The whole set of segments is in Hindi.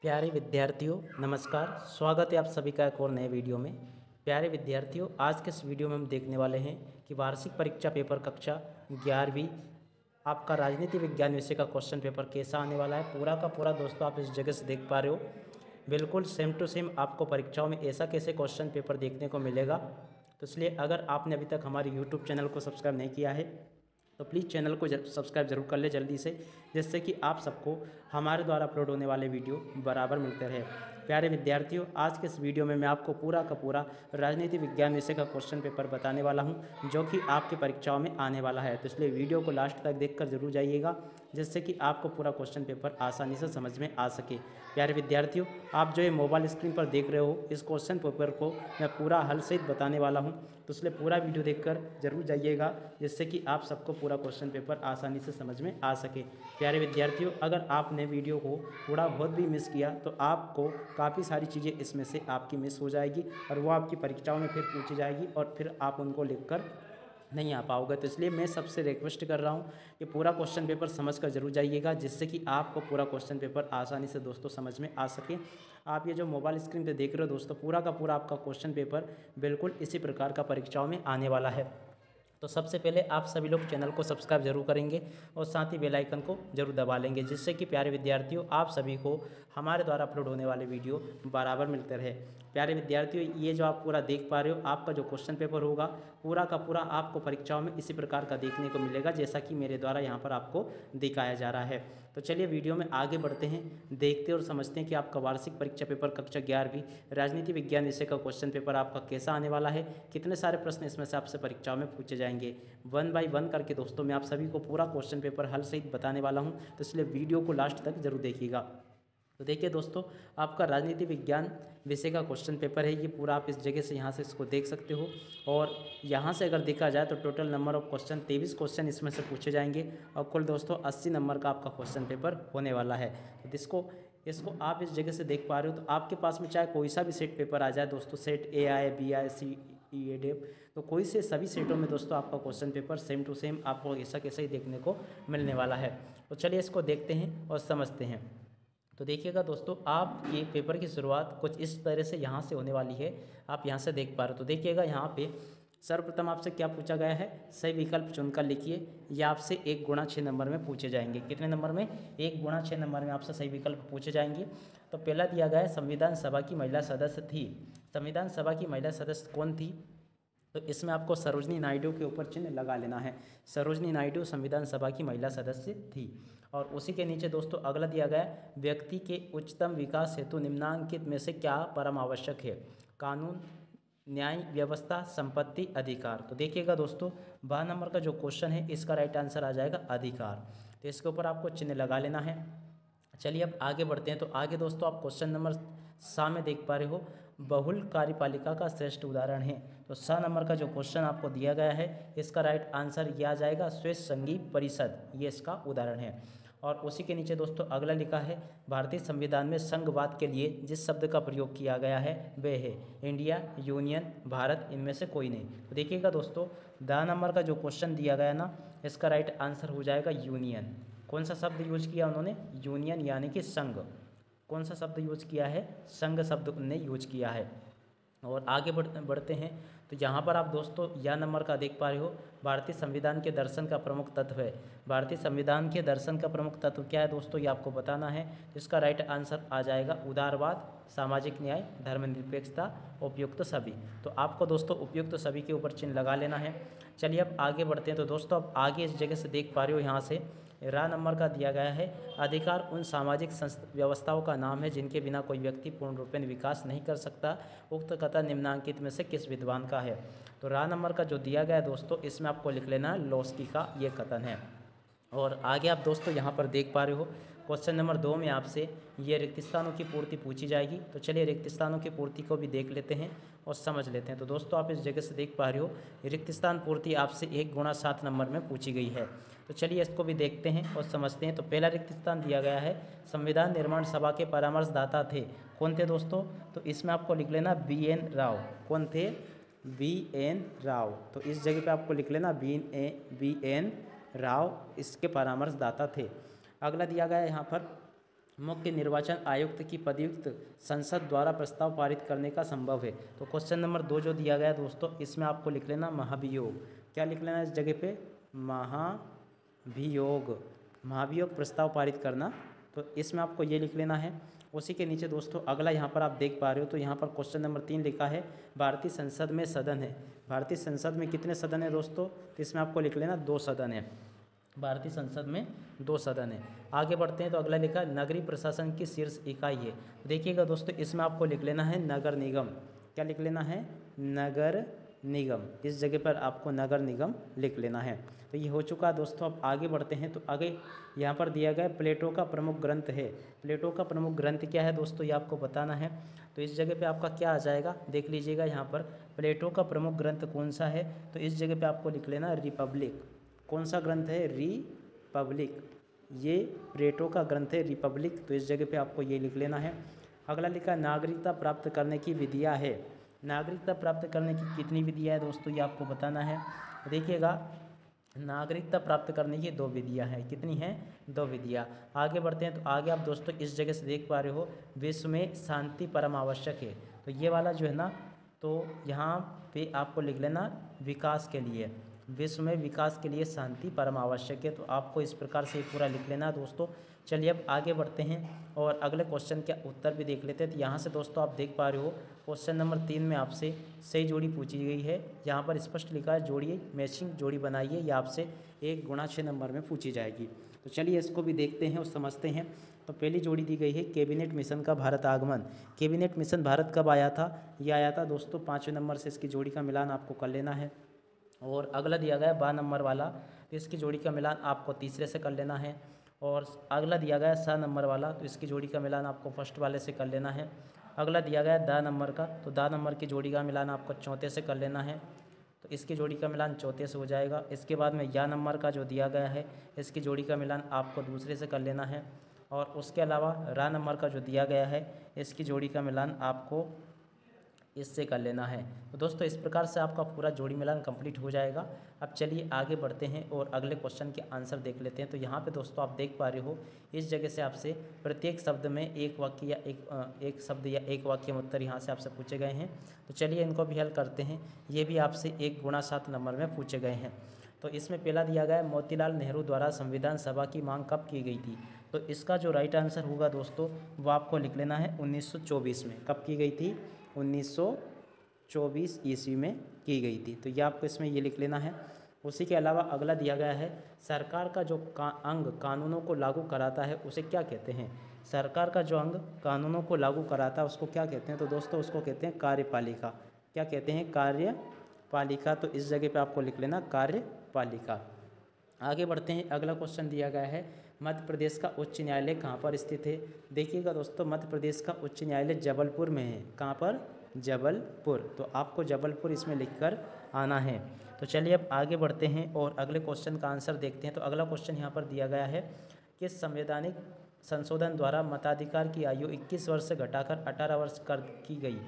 प्यारे विद्यार्थियों नमस्कार। स्वागत है आप सभी का एक और नए वीडियो में। प्यारे विद्यार्थियों, आज के इस वीडियो में हम देखने वाले हैं कि वार्षिक परीक्षा पेपर कक्षा 11वीं आपका राजनीति विज्ञान विषय का क्वेश्चन पेपर कैसा आने वाला है। पूरा का पूरा दोस्तों आप इस जगह से देख पा रहे हो, बिल्कुल सेम टू सेम आपको परीक्षाओं में ऐसा कैसे क्वेश्चन पेपर देखने को मिलेगा। तो इसलिए अगर आपने अभी तक हमारे यूट्यूब चैनल को सब्सक्राइब नहीं किया है तो प्लीज़ चैनल को सब्सक्राइब जरूर कर ले जल्दी से, जिससे कि आप सबको हमारे द्वारा अपलोड होने वाले वीडियो बराबर मिलते रहे। प्यारे विद्यार्थियों, आज के इस वीडियो में मैं आपको पूरा का पूरा राजनीति विज्ञान विषय का क्वेश्चन पेपर बताने वाला हूं, जो कि आपकी परीक्षाओं में आने वाला है। तो इसलिए वीडियो को लास्ट तक देखकर जरूर जाइएगा, जिससे कि आपको पूरा क्वेश्चन पेपर आसानी से समझ में आ सके। प्यारे विद्यार्थियों, आप जो ये मोबाइल स्क्रीन पर देख रहे हो, इस क्वेश्चन पेपर को मैं पूरा हल सहित बताने वाला हूँ, तो इसलिए पूरा वीडियो देखकर जरूर जाइएगा, जिससे कि आप सबको पूरा क्वेश्चन पेपर आसानी से समझ में आ सके। प्यारे विद्यार्थियों, अगर आपने वीडियो को थोड़ा बहुत भी मिस किया तो आपको काफ़ी सारी चीज़ें इसमें से आपकी मिस हो जाएगी और वो आपकी परीक्षाओं में फिर पूछी जाएगी और फिर आप उनको लिखकर नहीं आ पाओगे। तो इसलिए मैं सबसे रिक्वेस्ट कर रहा हूँ कि पूरा क्वेश्चन पेपर समझ कर जरूर जाइएगा, जिससे कि आपको पूरा क्वेश्चन पेपर आसानी से दोस्तों समझ में आ सके। आप ये जो मोबाइल स्क्रीन पे देख रहे हो दोस्तों, पूरा का पूरा आपका क्वेश्चन पेपर बिल्कुल इसी प्रकार का परीक्षाओं में आने वाला है। तो सबसे पहले आप सभी लोग चैनल को सब्सक्राइब जरूर करेंगे और साथ ही बेल आइकन को जरूर दबा लेंगे, जिससे कि प्यारे विद्यार्थियों आप सभी को हमारे द्वारा अपलोड होने वाले वीडियो बराबर मिलते रहे। प्यारे विद्यार्थियों, ये जो आप पूरा देख पा रहे हो, आपका जो क्वेश्चन पेपर होगा पूरा का पूरा आपको परीक्षाओं में इसी प्रकार का देखने को मिलेगा, जैसा कि मेरे द्वारा यहाँ पर आपको दिखाया जा रहा है। तो चलिए वीडियो में आगे बढ़ते हैं, देखते और समझते हैं कि आपका वार्षिक परीक्षा पेपर कक्षा 11वीं राजनीति विज्ञान विषय का क्वेश्चन पेपर आपका कैसा आने वाला है, कितने सारे प्रश्न इसमें से आपसे परीक्षाओं में पूछे जाएंगे। 1 बाय 1 करके दोस्तों मैं आप सभी को पूरा क्वेश्चन पेपर हल सहित बताने वाला हूं, तो इसलिए वीडियो को लास्ट तक जरूर देखिएगा। तो देखिए दोस्तों, आपका राजनीति विज्ञान विषय का क्वेश्चन पेपर है ये पूरा, आप इस जगह से यहाँ से इसको देख सकते हो। और यहाँ से अगर देखा जाए तो total number of question 23 question इसमें से पूछे जाएंगे और कुल दोस्तों 80 नंबर का आपका क्वेश्चन पेपर होने वाला है। तो इसको आप इस जगह से देख पा रहे हो। तो आपके पास में चाहे कोई सा भी सेट पेपर आ जाए दोस्तों, सेट AI BI CED, तो कोई से सभी सेटों में दोस्तों आपका question paper same to same आपको ऐसा कैसे ही देखने को मिलने वाला है। तो चलिए इसको देखते हैं और समझते हैं। तो देखिएगा दोस्तों, आप ये पेपर की शुरुआत कुछ इस तरह से यहाँ से होने वाली है, आप यहाँ से देख पा रहे हो। तो देखिएगा यहाँ पे सर्वप्रथम आपसे क्या पूछा गया है, सही विकल्प चुनकर लिखिए। ये आपसे 1 गुणा 6 नंबर में पूछे जाएंगे। कितने नंबर में? 1 गुणा 6 नंबर में आपसे सही विकल्प पूछे जाएंगे। तो पहला दिया गया है, संविधान सभा की महिला सदस्य थी। संविधान सभा की महिला सदस्य कौन थी? तो इसमें आपको सरोजनी नायडू के ऊपर चिन्ह लगा लेना है। सरोजनी नायडू संविधान सभा की महिला सदस्य थी। और उसी के नीचे दोस्तों अगला दिया गया, व्यक्ति के उच्चतम विकास हेतु निम्नांकित में से क्या परम आवश्यक है? कानून, न्याय व्यवस्था, संपत्ति, अधिकार। तो देखिएगा दोस्तों, 12 नंबर का जो क्वेश्चन है इसका राइट आंसर आ जाएगा अधिकार। तो इसके ऊपर आपको चिन्ह लगा लेना है। चलिए अब आगे बढ़ते हैं। तो आगे दोस्तों आप क्वेश्चन नंबर 7 में देख पा रहे हो, बहुल कार्यपालिका का श्रेष्ठ उदाहरण है। तो 7 नंबर का जो क्वेश्चन आपको दिया गया है इसका राइट आंसर ये आ जाएगा, स्वेच्छ संघीय परिषद, ये इसका उदाहरण है। और उसी के नीचे दोस्तों अगला लिखा है, भारतीय संविधान में संघवाद के लिए जिस शब्द का प्रयोग किया गया है वह है इंडिया, यूनियन, भारत, इनमें से कोई नहीं। तो देखिएगा दोस्तों, 10 नंबर का जो क्वेश्चन दिया गया ना, इसका राइट आंसर हो जाएगा यूनियन। कौन सा शब्द यूज किया उन्होंने? यूनियन, यानी कि संघ। कौन सा शब्द यूज किया है? संघ शब्द उन्होंने यूज किया है। और आगे बढ़ते हैं। तो यहाँ पर आप दोस्तों या नंबर का देख पा रहे हो, भारतीय संविधान के दर्शन का प्रमुख तत्व है। भारतीय संविधान के दर्शन का प्रमुख तत्व क्या है दोस्तों, ये आपको बताना है। इसका राइट आंसर आ जाएगा उदारवाद, सामाजिक न्याय, धर्मनिरपेक्षता, उपयुक्त सभी। तो आपको दोस्तों उपयुक्त सभी के ऊपर चिन्ह लगा लेना है। चलिए अब आगे बढ़ते हैं। तो दोस्तों अब आगे इस जगह से देख पा रहे हो, यहाँ से रा नंबर का दिया गया है, अधिकार उन सामाजिक व्यवस्थाओं का नाम है जिनके बिना कोई व्यक्ति पूर्ण रूप में विकास नहीं कर सकता। उक्त कथन निम्नांकित में से किस विद्वान का है? तो रा नंबर का जो दिया गया है दोस्तों, इसमें आपको लिख लेना है, लोस्की का ये कथन है। और आगे आप दोस्तों यहाँ पर देख पा रहे हो, क्वेश्चन नंबर 2 में आपसे ये रिक्त स्थानों की पूर्ति पूछी जाएगी। तो चलिए रिक्त स्थानों की पूर्ति को भी देख लेते हैं और समझ लेते हैं। तो दोस्तों आप इस जगह से देख पा रहे हो, रिक्त स्थान पूर्ति आपसे 1 गुणा 7 नंबर में पूछी गई है। तो चलिए इसको भी देखते हैं और समझते हैं। तो पहला रिक्त स्थान दिया गया है, संविधान निर्माण सभा के परामर्शदाता थे। कौन थे दोस्तों? तो इसमें आपको लिख लेना BN राव। कौन थे? BN राव। तो इस जगह पे आपको लिख लेना BN राव इसके परामर्शदाता थे। अगला दिया गया है यहाँ पर, मुख्य निर्वाचन आयुक्त की पदयुक्त संसद द्वारा प्रस्ताव पारित करने का संभव है। तो क्वेश्चन नंबर 2 जो दिया गया है दोस्तों, इसमें आपको लिख लेना महाभियोग। क्या लिख लेना इस जगह पे? महाभियोग। महाभियोग प्रस्ताव पारित करना, तो इसमें आपको ये लिख लेना है। उसी के नीचे दोस्तों अगला यहाँ पर आप देख पा रहे हो, तो यहाँ पर क्वेश्चन नंबर 3 लिखा है भारतीय संसद में सदन है। भारतीय संसद में कितने सदन है दोस्तों? तो इसमें आपको लिख लेना 2 सदन है। भारतीय संसद में 2 सदन है। आगे बढ़ते हैं तो अगला लिखा है नगरीय प्रशासन की शीर्ष इकाई है। देखिएगा दोस्तों, इसमें आपको लिख लेना है नगर निगम। क्या लिख लेना है? नगर निगम। इस जगह पर आपको नगर निगम लिख लेना है। तो ये हो चुका है दोस्तों। अब आगे बढ़ते हैं तो आगे यहाँ पर दिया गया प्लेटो का प्रमुख ग्रंथ है। प्लेटो का प्रमुख ग्रंथ क्या है दोस्तों, ये आपको बताना है। तो इस जगह पे आपका क्या आ जाएगा, देख लीजिएगा यहाँ पर प्लेटो का प्रमुख ग्रंथ कौन सा है। तो इस जगह पे आपको लिख लेना रिपब्लिक। कौन सा ग्रंथ है? रिपब्लिक। ये प्लेटो का ग्रंथ है रिपब्लिक। तो इस जगह पे आपको ये लिख लेना है। अगला लिखा नागरिकता प्राप्त करने की विधियाँ है। नागरिकता प्राप्त करने की कितनी विधियाँ है दोस्तों, ये आपको बताना है। देखिएगा, नागरिकता प्राप्त करने की 2 विधियाँ हैं। कितनी हैं? 2 विधियाँ। आगे बढ़ते हैं तो आगे आप दोस्तों इस जगह से देख पा रहे हो विश्व में शांति परम आवश्यक है। तो ये वाला जो है ना, तो यहाँ पे आपको लिख लेना विकास के लिए। विश्व में विकास के लिए शांति परम आवश्यक है। तो आपको इस प्रकार से पूरा लिख लेना है दोस्तों। चलिए अब आगे बढ़ते हैं और अगले क्वेश्चन के उत्तर भी देख लेते हैं। तो यहाँ से दोस्तों आप देख पा रहे हो क्वेश्चन नंबर 3 में आपसे सही जोड़ी पूछी गई है। यहाँ पर स्पष्ट लिखा है जोड़िए, मैचिंग जोड़ी बनाइए। ये आपसे 1 गुणा 6 नंबर में पूछी जाएगी। तो चलिए इसको भी देखते हैं और समझते हैं। तो पहली जोड़ी दी गई है कैबिनेट मिशन का भारत आगमन। कैबिनेट मिशन भारत कब आया था? ये आया था दोस्तों 5वें नंबर से। इसकी जोड़ी का मिलान आपको कर लेना है। और अगला दिया गया है 12 नंबर वाला, तो इसकी जोड़ी का मिलान आपको तीसरे से कर लेना है। और अगला दिया गया है 6 नंबर वाला, तो इसकी जोड़ी का मिलान आपको फर्स्ट वाले से कर लेना है। अगला दिया गया है 10 नंबर का, तो 10 नंबर की जोड़ी का मिलान आपको चौथे से कर लेना है। तो इसकी जोड़ी का मिलान चौथे से हो जाएगा। इसके बाद में या नंबर का जो दिया गया है, इसकी जोड़ी का मिलान आपको दूसरे से कर लेना है। और उसके अलावा रा नंबर का जो दिया गया है, इसकी जोड़ी का मिलान आपको इससे कर लेना है। तो दोस्तों इस प्रकार से आपका पूरा जोड़ी मिलान कंप्लीट हो जाएगा। अब चलिए आगे बढ़ते हैं और अगले क्वेश्चन के आंसर देख लेते हैं। तो यहाँ पे दोस्तों आप देख पा रहे हो इस जगह से आपसे प्रत्येक शब्द में एक वाक्य या एक शब्द या एक वाक्य में उत्तर यहाँ से आपसे पूछे गए हैं। तो चलिए इनको भी हल करते हैं। ये भी आपसे 1 गुणा 7 नंबर में पूछे गए हैं। तो इसमें पहला दिया गया है मोतीलाल नेहरू द्वारा संविधान सभा की मांग कब की गई थी। तो इसका जो राइट आंसर होगा दोस्तों वो आपको लिख लेना है 1924 में। कब की गई थी? 1924 ईस्वी में की गई थी। तो ये आपको इसमें ये लिख लेना है। उसी के अलावा अगला दिया गया है सरकार का जो अंग कानूनों को लागू कराता है उसे क्या कहते हैं। सरकार का जो अंग कानूनों को लागू कराता है उसको क्या कहते हैं। तो दोस्तों उसको कहते हैं कार्यपालिका। क्या कहते हैं? कार्यपालिका। तो इस जगह पे आपको लिख लेना कार्यपालिका। आगे बढ़ते हैं। अगला क्वेश्चन दिया गया है मध्य प्रदेश का उच्च न्यायालय कहाँ पर स्थित है। देखिएगा दोस्तों, मध्य प्रदेश का उच्च न्यायालय जबलपुर में है। कहाँ पर? जबलपुर। तो आपको जबलपुर इसमें लिखकर आना है। तो चलिए अब आगे बढ़ते हैं और अगले क्वेश्चन का आंसर देखते हैं। तो अगला क्वेश्चन यहाँ पर दिया गया है कि संवैधानिक संशोधन द्वारा मताधिकार की आयु 21 वर्ष से घटाकर 18 वर्ष कर की गई।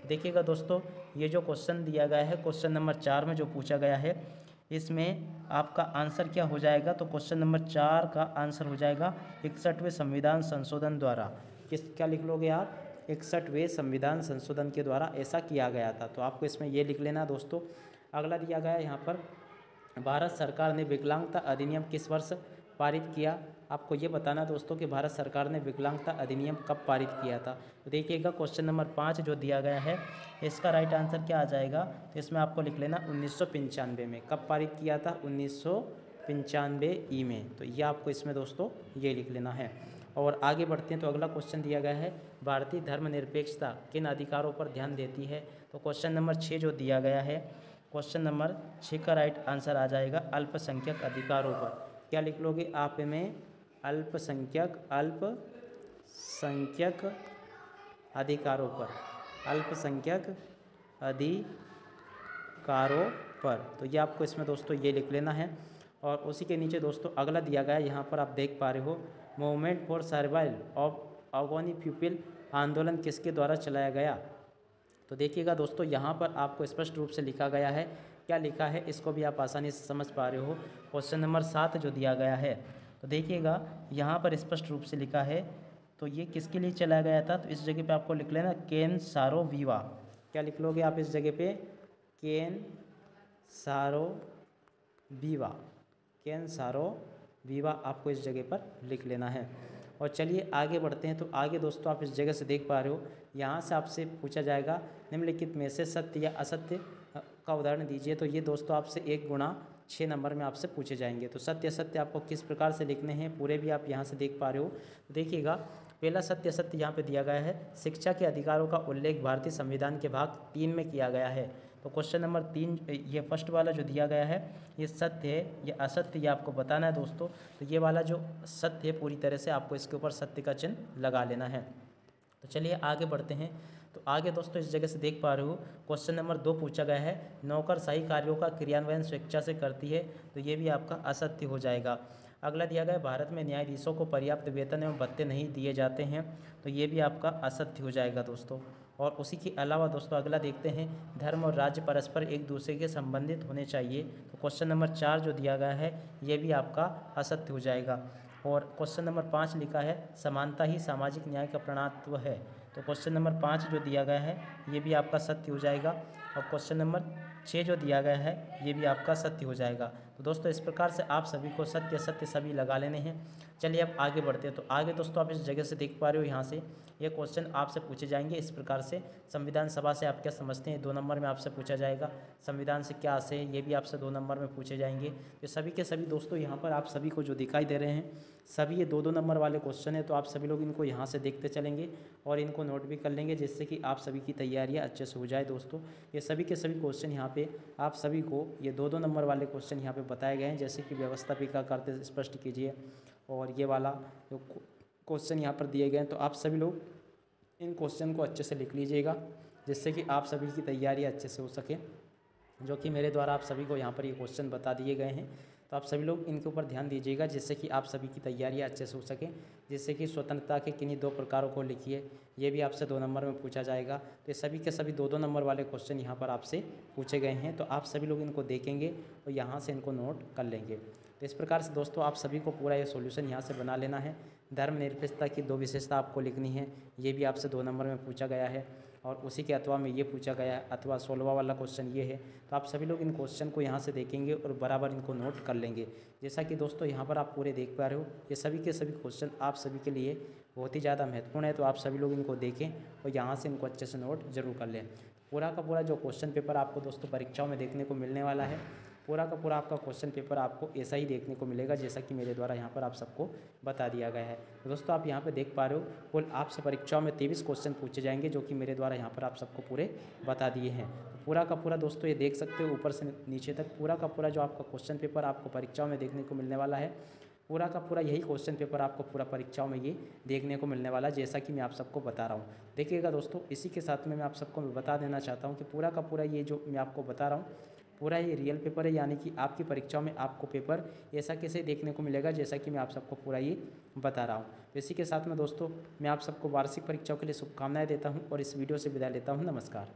देखिएगा दोस्तों, ये जो क्वेश्चन दिया गया है क्वेश्चन नंबर 4 में जो पूछा गया है, इसमें आपका आंसर क्या हो जाएगा। तो क्वेश्चन नंबर 4 का आंसर हो जाएगा 61वें संविधान संशोधन द्वारा। क्या लिख लोगे आप? 61वें संविधान संशोधन के द्वारा ऐसा किया गया था। तो आपको इसमें ये लिख लेना दोस्तों। अगला दिया गया है यहाँ पर भारत सरकार ने विकलांगता अधिनियम किस वर्ष पारित किया। आपको ये बताना दोस्तों कि भारत सरकार ने विकलांगता अधिनियम कब पारित किया था। तो देखिएगा क्वेश्चन नंबर 5 जो दिया गया है इसका राइट आंसर क्या आ जाएगा। तो इसमें आपको लिख लेना 1995 में। कब पारित किया था? 1995 ई में। तो ये आपको इसमें दोस्तों ये लिख लेना है। और आगे बढ़ते हैं तो अगला क्वेश्चन दिया गया है भारतीय धर्मनिरपेक्षता किन अधिकारों पर ध्यान देती है। तो क्वेश्चन नंबर 6 जो दिया गया है, क्वेश्चन नंबर 6 का राइट आंसर आ जाएगा अल्पसंख्यक अधिकारों पर। क्या लिख लोगे आप में? अल्पसंख्यक अधिकारों पर। अल्पसंख्यक अधिकारों पर। तो ये आपको इसमें दोस्तों ये लिख लेना है। और उसी के नीचे दोस्तों अगला दिया गया है, यहाँ पर आप देख पा रहे हो movement for survival of Ogoni people आंदोलन किसके द्वारा चलाया गया। तो देखिएगा दोस्तों यहाँ पर आपको स्पष्ट रूप से लिखा गया है। क्या लिखा है इसको भी आप आसानी से समझ पा रहे हो। क्वेश्चन नंबर 7 जो दिया गया है, तो देखिएगा यहाँ पर स्पष्ट रूप से लिखा है। तो ये किसके लिए चलाया गया था, तो इस जगह पे आपको लिख लेना केन सारो वीवा। क्या लिख लोगे आप इस जगह पे, केन सारो वीवा, केन सारो वीवा आपको इस जगह पर लिख लेना है। और चलिए आगे बढ़ते हैं। तो आगे दोस्तों आप इस जगह से देख पा रहे हो, यहाँ से आपसे पूछा जाएगा निम्नलिखित में से सत्य या असत्य का उदाहरण दीजिए। तो ये दोस्तों आपसे 1 गुणा 6 नंबर में आपसे पूछे जाएंगे। तो सत्य असत्य आपको किस प्रकार से लिखने हैं पूरे भी आप यहाँ से देख पा रहे हो। देखिएगा, पहला सत्य असत्य यहाँ पे दिया गया है, शिक्षा के अधिकारों का उल्लेख भारतीय संविधान के भाग 3 में किया गया है। तो क्वेश्चन नंबर 3 ये फर्स्ट वाला जो दिया गया है ये सत्य है या असत्य, ये आपको बताना है दोस्तों। तो ये वाला जो सत्य है पूरी तरह से आपको इसके ऊपर सत्य का चिन्ह लगा लेना है। तो चलिए आगे बढ़ते हैं। तो आगे दोस्तों इस जगह से देख पा रहे हो, क्वेश्चन नंबर 2 पूछा गया है, नौकरशाही कार्यों का क्रियान्वयन स्वेच्छा से करती है। तो ये भी आपका असत्य हो जाएगा। अगला दिया गया है, भारत में न्यायाधीशों को पर्याप्त वेतन एवं भत्ते नहीं दिए जाते हैं। तो ये भी आपका असत्य हो जाएगा दोस्तों। और उसी के अलावा दोस्तों अगला देखते हैं, धर्म और राज्य परस्पर एक दूसरे के संबंधित होने चाहिए। तो क्वेश्चन नंबर 4 जो दिया गया है ये भी आपका असत्य हो जाएगा। और क्वेश्चन नंबर 5 लिखा है, समानता ही सामाजिक न्याय का प्रणात्व है। तो क्वेश्चन नंबर 5 जो दिया गया है ये भी आपका सत्य हो जाएगा। और क्वेश्चन नंबर 6 जो दिया गया है ये भी आपका सत्य हो जाएगा। तो दोस्तों इस प्रकार से आप सभी को सत्य सत्य सभी लगा लेने हैं। चलिए अब आगे बढ़ते हैं। तो आगे दोस्तों आप इस जगह से देख पा रहे हो, यहाँ से ये क्वेश्चन आपसे पूछे जाएंगे इस प्रकार से, संविधान सभा से आप क्या समझते हैं 2 नंबर में आपसे पूछा जाएगा। संविधान से क्या आशय है ये भी आपसे 2 नंबर में पूछे जाएंगे। तो सभी के सभी दोस्तों यहाँ पर आप सभी को जो दिखाई दे रहे हैं सभी ये 2-2 नंबर वाले क्वेश्चन है। तो आप सभी लोग इनको यहाँ से देखते चलेंगे और इनको नोट भी कर लेंगे, जिससे कि आप सभी की तैयारियाँ अच्छे से हो जाए दोस्तों। ये सभी के सभी क्वेश्चन यहाँ पे आप सभी को ये 2-2 नंबर वाले क्वेश्चन यहाँ पे बताए गए हैं, जैसे कि व्यवस्थापिका करते स्पष्ट कीजिए, और ये वाला जो क्वेश्चन यहाँ पर दिए गए हैं। तो आप सभी लोग इन क्वेश्चन को अच्छे से लिख लीजिएगा, जिससे कि आप सभी की तैयारी अच्छे से हो सके, जो कि मेरे द्वारा आप सभी को यहाँ पर ये क्वेश्चन बता दिए गए हैं। तो आप सभी लोग इनके ऊपर ध्यान दीजिएगा, जिससे कि आप सभी की तैयारियाँ अच्छे से हो सके। जिससे कि स्वतंत्रता के किन्हीं 2 प्रकारों को लिखिए, ये भी आपसे 2 नंबर में पूछा जाएगा। तो ये सभी के सभी 2-2 नंबर वाले क्वेश्चन यहाँ पर आपसे पूछे गए हैं। तो आप सभी लोग इनको देखेंगे और यहाँ से इनको नोट कर लेंगे। तो इस प्रकार से दोस्तों आप सभी को पूरा ये सॉल्यूशन यहाँ से बना लेना है। धर्मनिरपेक्षता की 2 विशेषता आपको लिखनी है, ये भी आपसे 2 नंबर में पूछा गया है। और उसी के अथवा में ये पूछा गया है, अथवा 16वां वाला क्वेश्चन ये है। तो आप सभी लोग इन क्वेश्चन को यहाँ से देखेंगे और बराबर इनको नोट कर लेंगे। जैसा कि दोस्तों यहाँ पर आप पूरे देख पा रहे हो, ये सभी के सभी क्वेश्चन आप सभी के लिए बहुत ही ज़्यादा महत्वपूर्ण है। तो आप सभी लोग इनको देखें और यहाँ से इनको अच्छे से नोट जरूर कर लें। पूरा का पूरा जो क्वेश्चन पेपर आपको दोस्तों परीक्षाओं में देखने को मिलने वाला है, पूरा का पूरा आपका क्वेश्चन पेपर आपको ऐसा ही देखने को मिलेगा जैसा कि मेरे द्वारा यहाँ पर आप सबको बता दिया गया है। तो दोस्तों आप यहाँ पे देख पा रहे हो, कुल आपसे परीक्षाओं में 23 क्वेश्चन पूछे जाएंगे, जो कि मेरे द्वारा यहाँ पर आप सबको पूरे बता दिए हैं। तो पूरा का पूरा दोस्तों ये देख सकते हो ऊपर से नीचे तक पूरा का पूरा जो आपका क्वेश्चन पेपर आपको परीक्षाओं में देखने को मिलने वाला है, पूरा का पूरा यही क्वेश्चन पेपर आपको पूरा परीक्षाओं में ये देखने को मिलने वाला है, जैसा कि मैं आप सबको बता रहा हूँ। देखिएगा दोस्तों, इसी के साथ में मैं आप सबको बता देना चाहता हूँ कि पूरा का पूरा ये जो मैं आपको बता रहा हूँ पूरा ये रियल पेपर है, यानी कि आपकी परीक्षाओं में आपको पेपर ऐसा कैसे देखने को मिलेगा जैसा कि मैं आप सबको पूरा ये बता रहा हूँ। तो इसी के साथ में दोस्तों मैं आप सबको वार्षिक परीक्षाओं के लिए शुभकामनाएं देता हूँ और इस वीडियो से विदा लेता हूँ। नमस्कार।